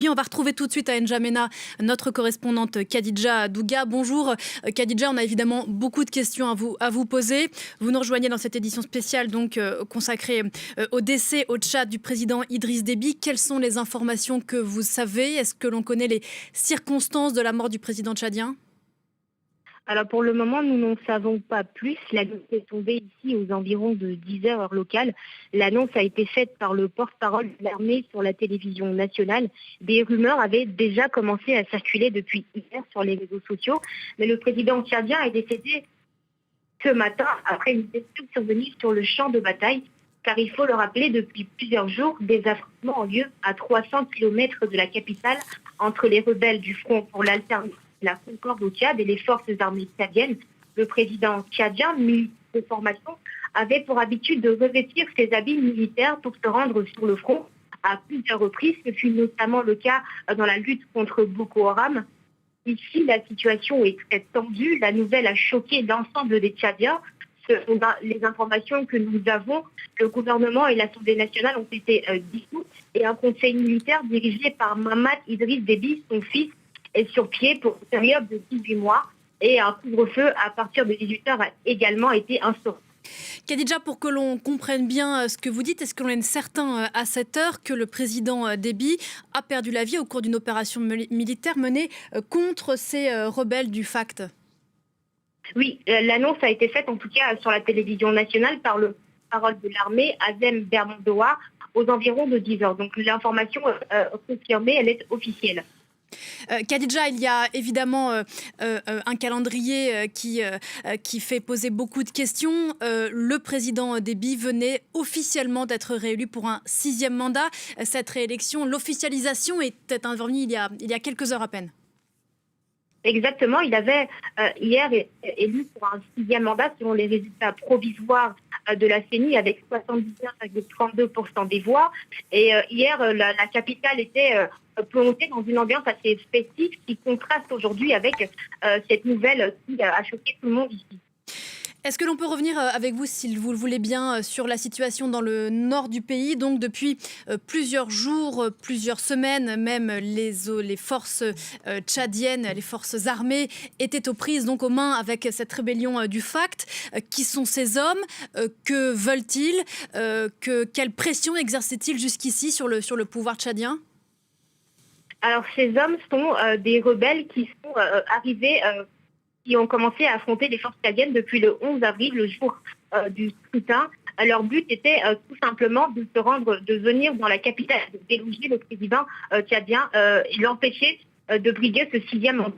Libye. On va retrouver tout de suite à N'Djamena notre correspondante Khadija Douga. Bonjour Khadija, on a évidemment beaucoup de questions à vous poser. Vous nous rejoignez dans cette édition spéciale donc consacrée au décès au Tchad du président Idriss Déby. Quelles sont les informations que vous savez? Est-ce que l'on connaît les circonstances de la mort du président tchadien? Alors pour le moment, nous n'en savons pas plus. La nouvelle est tombée ici aux environs de 10 heures heure locale. L'annonce a été faite par le porte-parole de l'armée sur la télévision nationale. Des rumeurs avaient déjà commencé à circuler depuis hier sur les réseaux sociaux. Mais le président tchadien est décédé ce matin après une blessure survenue sur le champ de bataille. Car il faut le rappeler, depuis plusieurs jours, des affrontements ont lieu à 300 km de la capitale entre les rebelles du Front pour l'alternance, la Concorde au Tchad et les forces armées tchadiennes. Le président tchadien, militaire de formation, avait pour habitude de revêtir ses habits militaires pour se rendre sur le front à plusieurs reprises. Ce fut notamment le cas dans la lutte contre Boko Haram. Ici, la situation est très tendue. La nouvelle a choqué l'ensemble des Tchadiens. Selon les informations que nous avons, le gouvernement et l'Assemblée nationale ont été dissous et un conseil militaire dirigé par Mamad Idriss Déby, son fils, est sur pied pour une période de 18 mois et un couvre-feu à partir de 18h a également été instauré. Khadija, pour que l'on comprenne bien ce que vous dites, est-ce que l'on est certain à cette heure que le président Déby a perdu la vie au cours d'une opération militaire menée contre ces rebelles du FACT? Oui, l'annonce a été faite en tout cas sur la télévision nationale par le porte-parole de l'armée, Azem Bermandoa, aux environs de 10 heures. Donc l'information confirmée, elle est officielle. Khadija, il y a évidemment un calendrier qui fait poser beaucoup de questions. Le président Déby venait officiellement d'être réélu pour un 6e mandat. Cette réélection, l'officialisation était intervenue il y a quelques heures à peine. Exactement, il avait hier élu pour un 6e mandat selon les résultats provisoires de la CENI avec 79,32% des voix. Et hier, la capitale était plongée dans une ambiance assez festive qui contraste aujourd'hui avec cette nouvelle qui a choqué tout le monde ici. Est-ce que l'on peut revenir avec vous, si vous le voulez bien, sur la situation dans le nord du pays? Donc depuis plusieurs jours, plusieurs semaines, même les forces tchadiennes, les forces armées étaient aux prises, donc aux mains avec cette rébellion du FACT. Qui sont ces hommes? Que veulent-ils? Quelle pression exercent-ils jusqu'ici sur le pouvoir tchadien? Alors ces hommes sont des rebelles qui sont arrivés... qui ont commencé à affronter les forces tchadiennes depuis le 11 avril, le jour du scrutin. Leur but était tout simplement de venir dans la capitale, de déloger le président tchadien et l'empêcher de briguer ce 6e mandat.